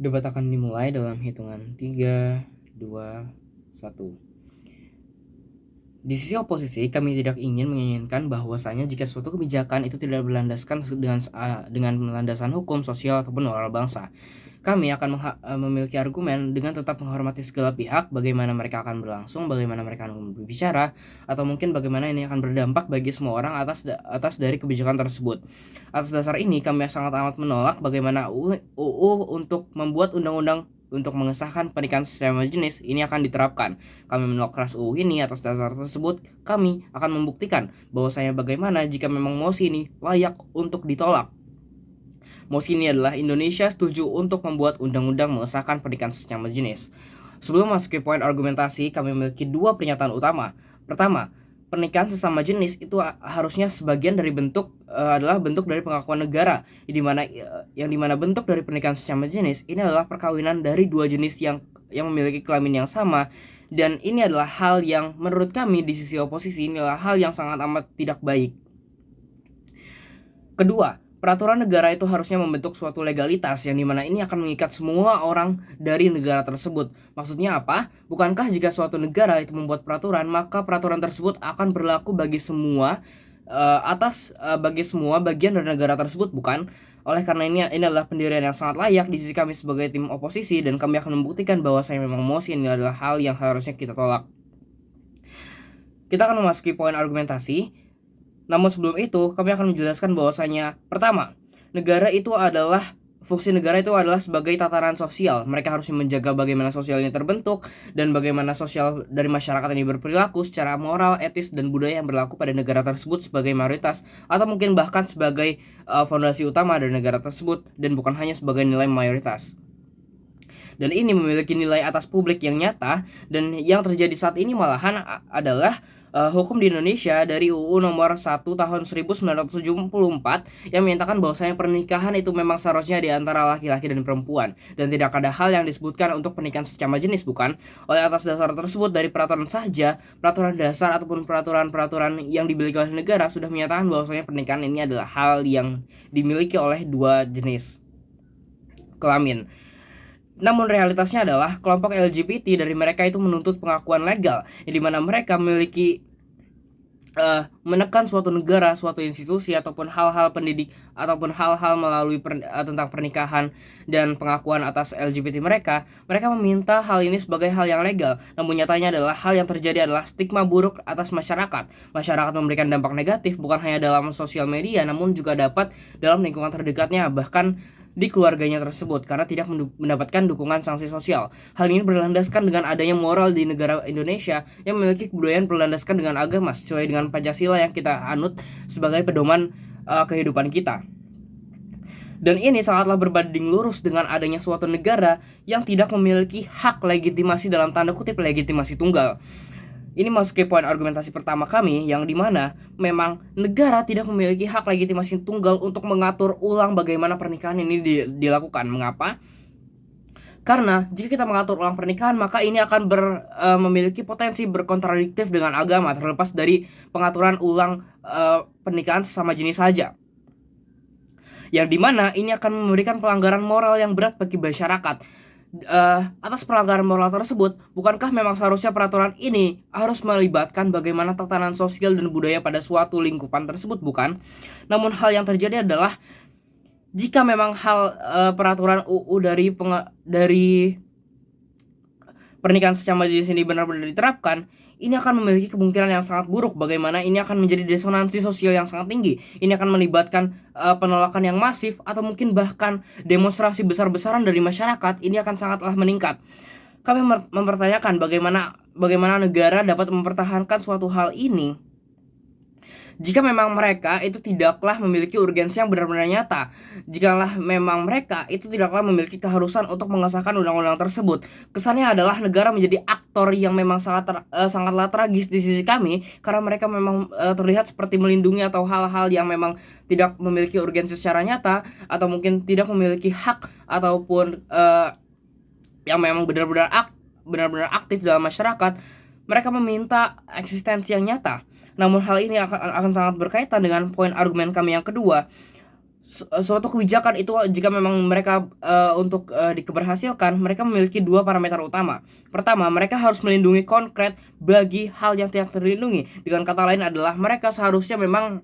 Debat akan dimulai dalam hitungan 3, 2, 1. Di sisi oposisi, kami tidak menginginkan bahwasanya jika suatu kebijakan itu tidak berlandaskan dengan landasan hukum, sosial, ataupun moral bangsa. Kami akan memiliki argumen dengan tetap menghormati segala pihak, bagaimana mereka akan berlangsung, bagaimana mereka akan berbicara, atau mungkin bagaimana ini akan berdampak bagi semua orang atas dari kebijakan tersebut. Atas dasar ini, kami sangat amat menolak bagaimana UU untuk membuat undang-undang untuk mengesahkan pernikahan sesama jenis ini akan diterapkan. Kami menolak keras UU ini. Atas dasar tersebut, kami akan membuktikan bahwasanya bagaimana jika memang mosi ini layak untuk ditolak. Mosi ini adalah Indonesia setuju untuk membuat undang-undang mengesahkan pernikahan sesama jenis. Sebelum masuk ke poin argumentasi, kami memiliki dua pernyataan utama. Pertama, pernikahan sesama jenis itu harusnya sebagian dari adalah bentuk dari pengakuan negara, yang dimana bentuk dari pernikahan sesama jenis ini adalah perkawinan dari dua jenis yang memiliki kelamin yang sama, dan ini adalah hal yang menurut kami di sisi oposisi ini adalah hal yang sangat amat tidak baik. Kedua, peraturan negara itu harusnya membentuk suatu legalitas yang dimana ini akan mengikat semua orang dari negara tersebut. Maksudnya apa? Bukankah jika suatu negara itu membuat peraturan, maka peraturan tersebut akan berlaku bagi semua bagi semua bagian dari negara tersebut, bukan? Oleh karena ini adalah pendirian yang sangat layak di sisi kami sebagai tim oposisi, dan kami akan membuktikan bahwa saya memang mosi ini adalah hal yang harusnya kita tolak. Kita akan memasuki poin argumentasi. Namun sebelum itu, kami akan menjelaskan bahwasanya pertama, fungsi negara itu adalah sebagai tatanan sosial. Mereka harus menjaga bagaimana sosial ini terbentuk dan bagaimana sosial dari masyarakat ini berperilaku secara moral, etis, dan budaya yang berlaku pada negara tersebut sebagai mayoritas atau mungkin bahkan sebagai fondasi utama dari negara tersebut dan bukan hanya sebagai nilai mayoritas. Dan ini memiliki nilai atas publik yang nyata, dan yang terjadi saat ini malahan adalah hukum di Indonesia dari UU nomor 1 tahun 1974 yang menyatakan bahwasanya pernikahan itu memang seharusnya di antara laki-laki dan perempuan, dan tidak ada hal yang disebutkan untuk pernikahan sesama jenis, bukan? Oleh atas dasar tersebut, dari peraturan saja, peraturan dasar ataupun peraturan-peraturan yang dimiliki oleh negara sudah menyatakan bahwasanya pernikahan ini adalah hal yang dimiliki oleh dua jenis kelamin. Namun realitasnya adalah kelompok LGBT dari mereka itu menuntut pengakuan legal, yang dimana mereka memiliki menekan suatu negara, suatu institusi, ataupun hal-hal pendidik, ataupun hal-hal melalui tentang pernikahan dan pengakuan atas LGBT mereka meminta hal ini sebagai hal yang legal. Namun nyatanya adalah hal yang terjadi adalah stigma buruk atas masyarakat. Masyarakat memberikan dampak negatif bukan hanya dalam sosial media, namun juga dapat dalam lingkungan terdekatnya, bahkan di keluarganya tersebut, karena tidak mendapatkan dukungan sanksi sosial. Hal ini berlandaskan dengan adanya moral di negara Indonesia yang memiliki kebudayaan berlandaskan dengan agama sesuai dengan Pancasila yang kita anut sebagai pedoman kehidupan kita. Dan ini sangatlah berbanding lurus dengan adanya suatu negara yang tidak memiliki hak legitimasi dalam tanda kutip legitimasi tunggal. Ini masuk ke poin argumentasi pertama kami, yang dimana memang negara tidak memiliki hak legitimasi tunggal untuk mengatur ulang bagaimana pernikahan ini dilakukan. Mengapa? Karena jika kita mengatur ulang pernikahan, maka ini akan memiliki potensi berkontradiktif dengan agama, terlepas dari pengaturan ulang pernikahan sesama jenis saja, yang dimana ini akan memberikan pelanggaran moral yang berat bagi masyarakat. Atas pelanggaran moral tersebut, bukankah memang seharusnya peraturan ini harus melibatkan bagaimana tatanan sosial dan budaya pada suatu lingkupan tersebut, bukan? Namun hal yang terjadi adalah jika memang peraturan UU dari pernikahan sesama jenis ini benar-benar diterapkan, ini akan memiliki kemungkinan yang sangat buruk, bagaimana ini akan menjadi disonansi sosial yang sangat tinggi. Ini akan melibatkan penolakan yang masif atau mungkin bahkan demonstrasi besar-besaran dari masyarakat. Ini akan sangatlah meningkat. Kami mempertanyakan bagaimana negara dapat mempertahankan suatu hal ini jika memang mereka itu tidaklah memiliki urgensi yang benar-benar nyata. Jikalau memang mereka itu tidaklah memiliki keharusan untuk mengesahkan undang-undang tersebut. Kesannya adalah negara menjadi aktor yang memang sangatlah tragis di sisi kami, karena mereka memang terlihat seperti melindungi atau hal-hal yang memang tidak memiliki urgensi secara nyata, atau mungkin tidak memiliki hak ataupun yang memang benar-benar aktif dalam masyarakat. Mereka meminta eksistensi yang nyata. Namun hal ini akan sangat berkaitan dengan poin argumen kami yang kedua. suatu kebijakan itu jika memang mereka untuk dikeberhasilkan, mereka memiliki dua parameter utama. Pertama, mereka harus melindungi konkret bagi hal yang tidak terlindungi. Dengan kata lain adalah mereka seharusnya memang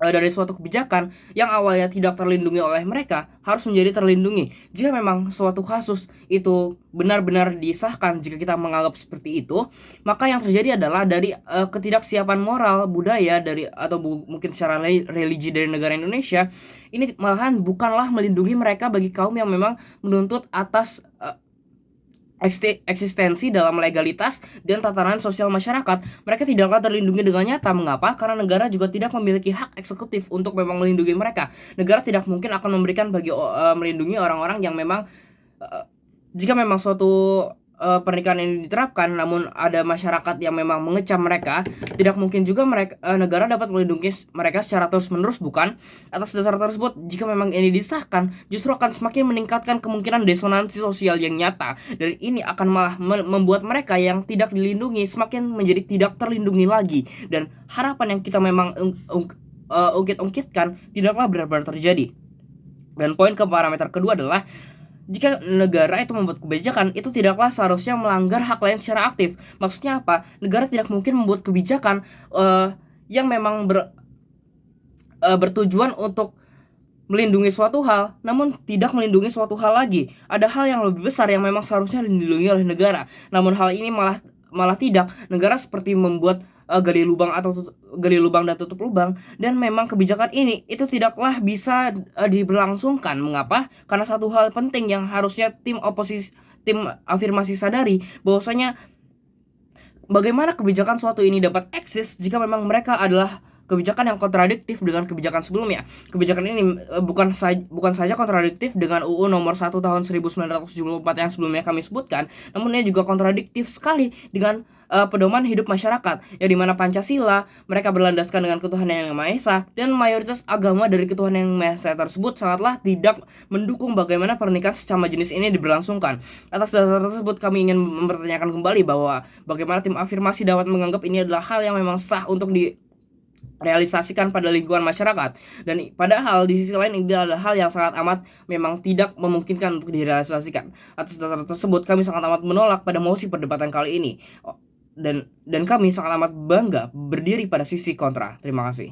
dari suatu kebijakan yang awalnya tidak terlindungi oleh mereka harus menjadi terlindungi. Jika memang suatu kasus itu benar-benar disahkan, jika kita menganggap seperti itu, maka yang terjadi adalah dari ketidaksiapan moral budaya dari atau mungkin secara religi dari negara Indonesia, ini malahan bukanlah melindungi mereka bagi kaum yang memang menuntut atas eksistensi dalam legalitas dan tatanan sosial masyarakat. Mereka tidaklah terlindungi dengan nyata. Mengapa? Karena negara juga tidak memiliki hak eksekutif untuk memang melindungi mereka. Negara tidak mungkin akan memberikan melindungi orang-orang yang memang jika memang suatu pernikahan ini diterapkan namun ada masyarakat yang memang mengecam mereka, tidak mungkin juga negara dapat melindungi mereka secara terus-menerus, bukan? Atas dasar tersebut, jika memang ini disahkan, justru akan semakin meningkatkan kemungkinan disonansi sosial yang nyata, dan ini akan malah membuat mereka yang tidak dilindungi semakin menjadi tidak terlindungi lagi, dan harapan yang kita memang ungkit-ungkitkan tidaklah benar-benar terjadi. Dan poin ke parameter kedua adalah jika negara itu membuat kebijakan, itu tidaklah seharusnya melanggar hak lain secara aktif. Maksudnya apa? Negara tidak mungkin membuat kebijakan yang memang bertujuan untuk melindungi suatu hal, namun tidak melindungi suatu hal lagi. Ada hal yang lebih besar yang memang seharusnya dilindungi oleh negara. Namun hal ini malah tidak. Negara seperti membuat gali lubang dan tutup lubang, dan memang kebijakan ini itu tidaklah bisa diberlangsungkan. Mengapa? Karena satu hal penting yang harusnya tim afirmasi sadari, bahwasanya bagaimana kebijakan suatu ini dapat eksis jika memang mereka adalah kebijakan yang kontradiktif dengan kebijakan sebelumnya. Kebijakan ini bukan saja kontradiktif dengan UU nomor 1 tahun 1974 yang sebelumnya kami sebutkan, namun ini juga kontradiktif sekali dengan pedoman hidup masyarakat, yang dimana Pancasila mereka berlandaskan dengan ketuhanan yang Maha Esa, dan mayoritas agama dari ketuhanan yang Maha Esa tersebut sangatlah tidak mendukung bagaimana pernikahan sesama jenis ini diberlangsungkan. Atas dasar tersebut kami ingin mempertanyakan kembali bahwa bagaimana tim afirmasi dapat menganggap ini adalah hal yang memang sah untuk realisasikan pada lingkungan masyarakat, dan padahal di sisi lain ini adalah hal yang sangat amat memang tidak memungkinkan untuk direalisasikan. Atas dasar tersebut kami sangat amat menolak pada mosi perdebatan kali ini, dan kami sangat amat bangga berdiri pada sisi kontra. Terima kasih.